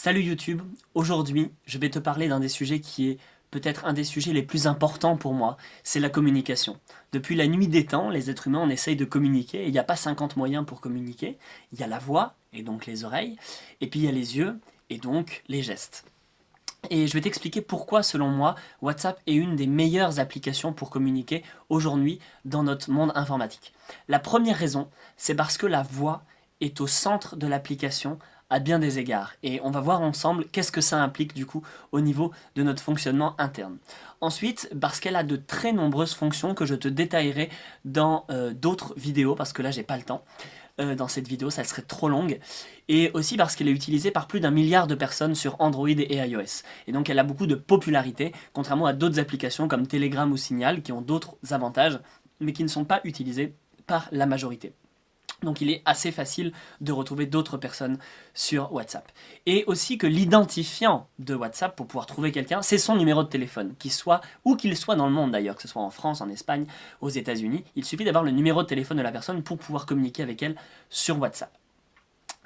Salut YouTube, aujourd'hui je vais te parler d'un des sujets qui est peut-être un des sujets les plus importants pour moi, c'est la communication. Depuis la nuit des temps, les êtres humains on essaye de communiquer, et il n'y a pas 50 moyens pour communiquer, il y a la voix, et donc les oreilles, et puis il y a les yeux, et donc les gestes. Et je vais t'expliquer pourquoi, selon moi, WhatsApp est une des meilleures applications pour communiquer aujourd'hui dans notre monde informatique. La première raison, c'est parce que la voix est au centre de l'application à bien des égards. Et on va voir ensemble qu'est-ce que ça implique du coup au niveau de notre fonctionnement interne. Ensuite, parce qu'elle a de très nombreuses fonctions que je te détaillerai dans d'autres vidéos, parce que là j'ai pas le temps. Dans cette vidéo, ça serait trop longue, et aussi parce qu'elle est utilisée par plus d'1 milliard de personnes sur Android et iOS. Et donc elle a beaucoup de popularité, contrairement à d'autres applications comme Telegram ou Signal, qui ont d'autres avantages, mais qui ne sont pas utilisées par la majorité. Donc il est assez facile de retrouver d'autres personnes sur WhatsApp. Et aussi que l'identifiant de WhatsApp pour pouvoir trouver quelqu'un, c'est son numéro de téléphone, qu'il soit où qu'il soit dans le monde d'ailleurs, que ce soit en France, en Espagne, aux États-Unis. Il suffit d'avoir le numéro de téléphone de la personne pour pouvoir communiquer avec elle sur WhatsApp.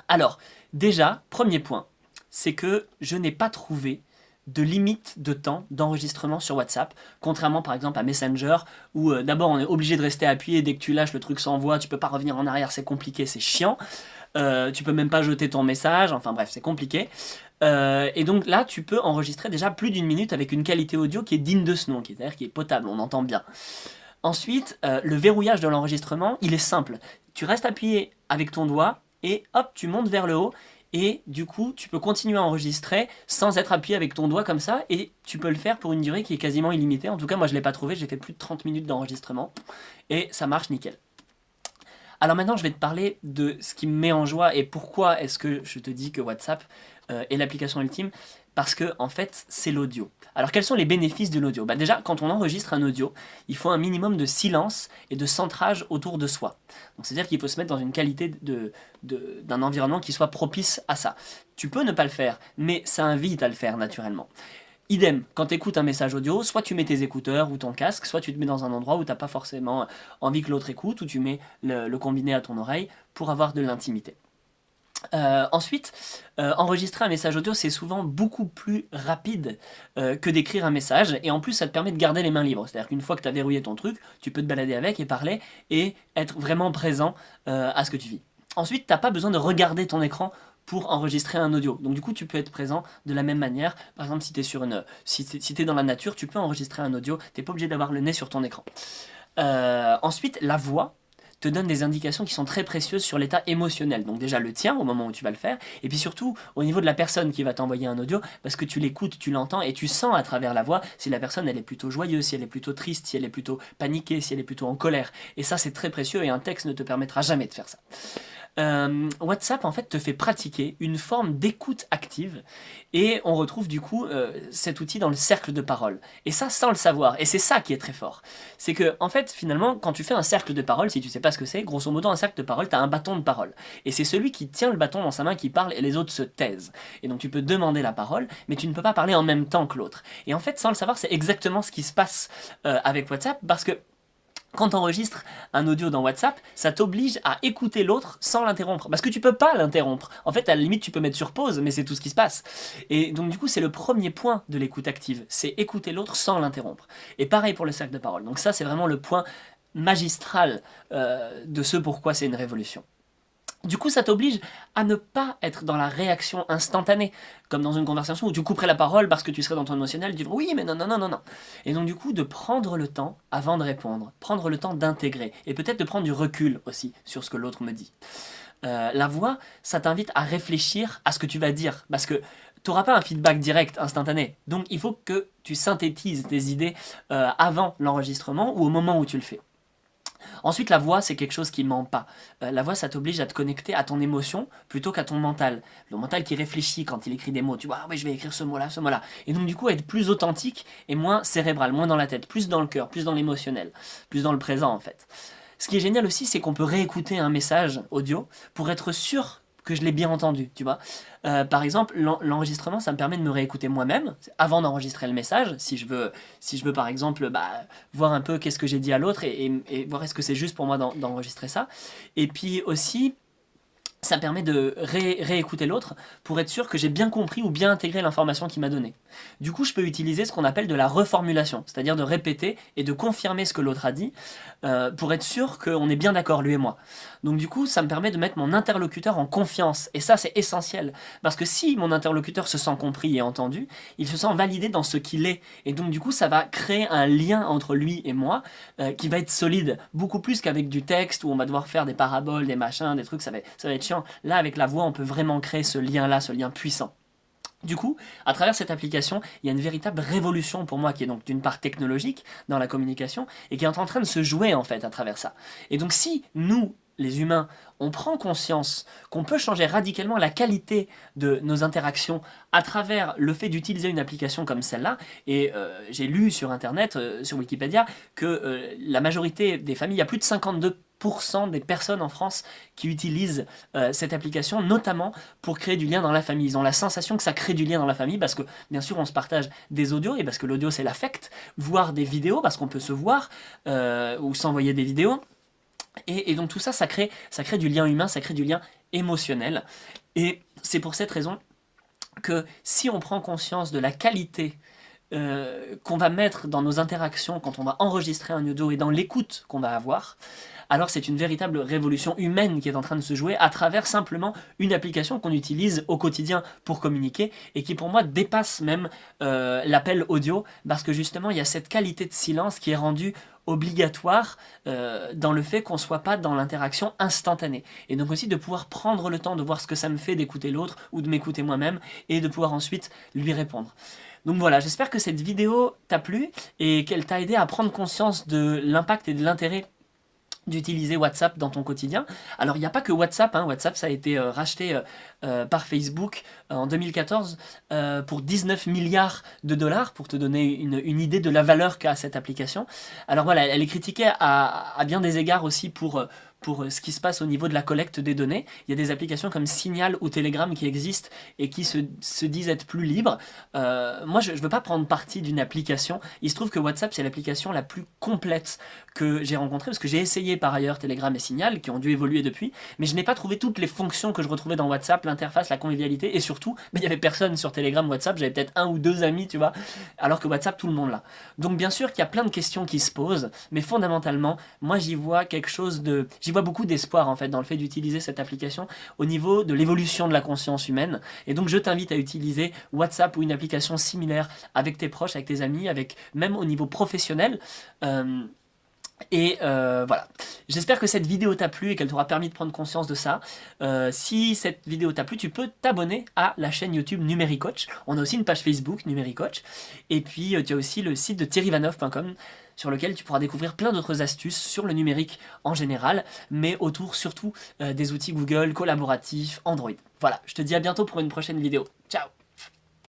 Alors, déjà, premier point, c'est que je n'ai pas trouvé de limite de temps d'enregistrement sur WhatsApp, contrairement par exemple à Messenger, où d'abord on est obligé de rester appuyé, dès que tu lâches le truc s'envoie, tu peux pas revenir en arrière, c'est compliqué, c'est chiant, tu peux même pas jeter ton message, enfin bref, c'est compliqué. Et donc là, tu peux enregistrer déjà plus d'une minute avec une qualité audio qui est digne de ce nom, c'est-à-dire qui est potable, on entend bien. Ensuite, le verrouillage de l'enregistrement, il est simple. Tu restes appuyé avec ton doigt et hop, tu montes vers le haut et du coup, tu peux continuer à enregistrer sans être appuyé avec ton doigt comme ça et tu peux le faire pour une durée qui est quasiment illimitée. En tout cas, moi je l'ai pas trouvé, j'ai fait plus de 30 minutes d'enregistrement et ça marche nickel. Alors maintenant, je vais te parler de ce qui me met en joie et pourquoi est-ce que je te dis que WhatsApp est l'application ultime. Parce que, en fait, c'est l'audio. Alors, quels sont les bénéfices de l'audio? Déjà, quand on enregistre un audio, il faut un minimum de silence et de centrage autour de soi. Donc, c'est-à-dire qu'il faut se mettre dans une qualité d'un environnement qui soit propice à ça. Tu peux ne pas le faire, mais ça invite à le faire naturellement. Idem, quand tu écoutes un message audio, soit tu mets tes écouteurs ou ton casque, soit tu te mets dans un endroit où tu n'as pas forcément envie que l'autre écoute, ou tu mets le combiné à ton oreille pour avoir de l'intimité. Ensuite, enregistrer un message audio, c'est souvent beaucoup plus rapide que d'écrire un message, et en plus, ça te permet de garder les mains libres. C'est-à-dire qu'une fois que tu as verrouillé ton truc, tu peux te balader avec et parler, et être vraiment présent à ce que tu vis. Ensuite, tu n'as pas besoin de regarder ton écran pour enregistrer un audio. Donc du coup, tu peux être présent de la même manière. Par exemple, si tu es, si t'es dans la nature, tu peux enregistrer un audio, tu n'es pas obligé d'avoir le nez sur ton écran. Ensuite, la voix te donne des indications qui sont très précieuses sur l'état émotionnel. Donc déjà le tien au moment où tu vas le faire, et puis surtout au niveau de la personne qui va t'envoyer un audio, parce que tu l'écoutes, tu l'entends, et tu sens à travers la voix si la personne elle est plutôt joyeuse, si elle est plutôt triste, si elle est plutôt paniquée, si elle est plutôt en colère. Et ça c'est très précieux, et un texte ne te permettra jamais de faire ça. WhatsApp en fait te fait pratiquer une forme d'écoute active et on retrouve du coup cet outil dans le cercle de parole. Et ça sans le savoir. Et c'est ça qui est très fort. C'est que en fait finalement quand tu fais un cercle de parole, si tu sais pas ce que c'est, grosso modo un cercle de parole, tu as un bâton de parole. Et c'est celui qui tient le bâton dans sa main qui parle et les autres se taisent. Et donc tu peux demander la parole, mais tu ne peux pas parler en même temps que l'autre. Et en fait sans le savoir c'est exactement ce qui se passe avec WhatsApp parce que quand tu enregistres un audio dans WhatsApp, ça t'oblige à écouter l'autre sans l'interrompre. Parce que tu peux pas l'interrompre. En fait, à la limite, tu peux mettre sur pause, mais c'est tout ce qui se passe. Et donc, du coup, c'est le premier point de l'écoute active. C'est écouter l'autre sans l'interrompre. Et pareil pour le cercle de parole. Donc ça, c'est vraiment le point magistral de ce pourquoi c'est une révolution. Du coup, ça t'oblige à ne pas être dans la réaction instantanée, comme dans une conversation où tu couperais la parole parce que tu serais dans ton émotionnel, tu dis oui, mais non, non, non, non, non. Et donc, du coup, de prendre le temps avant de répondre, prendre le temps d'intégrer, et peut-être de prendre du recul aussi sur ce que l'autre me dit. La voix, ça t'invite à réfléchir à ce que tu vas dire, parce que tu n'auras pas un feedback direct, instantané. Donc, il faut que tu synthétises tes idées avant l'enregistrement ou au moment où tu le fais. Ensuite, la voix, c'est quelque chose qui ment pas. La voix, ça t'oblige à te connecter à ton émotion plutôt qu'à ton mental. Le mental qui réfléchit quand il écrit des mots. Tu vois, ah oui, je vais écrire ce mot-là, ce mot-là. Et donc, du coup, être plus authentique et moins cérébral, moins dans la tête, plus dans le cœur, plus dans l'émotionnel, plus dans le présent, en fait. Ce qui est génial aussi, c'est qu'on peut réécouter un message audio pour être sûr que je l'ai bien entendu, tu vois. Par exemple, l'enregistrement, ça me permet de me réécouter moi-même, avant d'enregistrer le message, si je veux par exemple, voir un peu qu'est-ce que j'ai dit à l'autre et voir est-ce que c'est juste pour moi d'enregistrer ça. Et puis aussi, ça permet de réécouter l'autre pour être sûr que j'ai bien compris ou bien intégré l'information qu'il m'a donnée. Du coup, je peux utiliser ce qu'on appelle de la reformulation, c'est-à-dire de répéter et de confirmer ce que l'autre a dit pour être sûr qu'on est bien d'accord, lui et moi. Donc du coup, ça me permet de mettre mon interlocuteur en confiance, et ça c'est essentiel, parce que si mon interlocuteur se sent compris et entendu, il se sent validé dans ce qu'il est, et donc du coup ça va créer un lien entre lui et moi qui va être solide, beaucoup plus qu'avec du texte où on va devoir faire des paraboles, des machins, des trucs, ça va être chiant. Là, avec la voix, on peut vraiment créer ce lien-là, ce lien puissant. Du coup, à travers cette application, il y a une véritable révolution pour moi qui est donc d'une part technologique dans la communication et qui est en train de se jouer en fait à travers ça. Et donc si nous, les humains, on prend conscience qu'on peut changer radicalement la qualité de nos interactions à travers le fait d'utiliser une application comme celle-là, et j'ai lu sur Internet, sur Wikipédia, que la majorité des familles, il y a plus de 52% des personnes en France qui utilisent cette application, notamment pour créer du lien dans la famille. Ils ont la sensation que ça crée du lien dans la famille parce que, bien sûr, on se partage des audios et parce que l'audio c'est l'affect, voir des vidéos parce qu'on peut se voir ou s'envoyer des vidéos. Et donc tout ça, ça crée du lien humain, ça crée du lien émotionnel. Et c'est pour cette raison que si on prend conscience de la qualité qu'on va mettre dans nos interactions quand on va enregistrer un audio et dans l'écoute qu'on va avoir, alors c'est une véritable révolution humaine qui est en train de se jouer à travers simplement une application qu'on utilise au quotidien pour communiquer et qui pour moi dépasse même l'appel audio parce que justement il y a cette qualité de silence qui est rendue obligatoire dans le fait qu'on ne soit pas dans l'interaction instantanée. Et donc aussi de pouvoir prendre le temps de voir ce que ça me fait d'écouter l'autre ou de m'écouter moi-même et de pouvoir ensuite lui répondre. Donc voilà, j'espère que cette vidéo t'a plu et qu'elle t'a aidé à prendre conscience de l'impact et de l'intérêt d'utiliser WhatsApp dans ton quotidien. Alors il n'y a pas que WhatsApp, hein. WhatsApp ça a été racheté par Facebook en 2014 pour 19 milliards de dollars, pour te donner une idée de la valeur qu'a cette application. Alors voilà, elle est critiquée à bien des égards aussi pour ce qui se passe au niveau de la collecte des données. Il y a des applications comme Signal ou Telegram qui existent et qui se disent être plus libres. Moi, je ne veux pas prendre parti d'une application. Il se trouve que WhatsApp, c'est l'application la plus complète que j'ai rencontrée, parce que j'ai essayé par ailleurs Telegram et Signal, qui ont dû évoluer depuis, mais je n'ai pas trouvé toutes les fonctions que je retrouvais dans WhatsApp, l'interface, la convivialité, et surtout, il n'y avait personne sur Telegram, WhatsApp, j'avais peut-être un ou deux amis, tu vois, alors que WhatsApp, tout le monde l'a. Donc bien sûr qu'il y a plein de questions qui se posent, mais fondamentalement, moi j'y vois j'y vois beaucoup d'espoir en fait dans le fait d'utiliser cette application au niveau de l'évolution de la conscience humaine. Et donc je t'invite à utiliser WhatsApp ou une application similaire avec tes proches, avec tes amis, même au niveau professionnel. Voilà. J'espère que cette vidéo t'a plu et qu'elle t'aura permis de prendre conscience de ça. Si cette vidéo t'a plu, tu peux t'abonner à la chaîne YouTube Numéricoach. On a aussi une page Facebook Numéricoach. Et puis tu as aussi le site de thierryvanov.com sur lequel tu pourras découvrir plein d'autres astuces sur le numérique en général, mais autour surtout des outils Google, collaboratifs, Android. Voilà, je te dis à bientôt pour une prochaine vidéo. Ciao!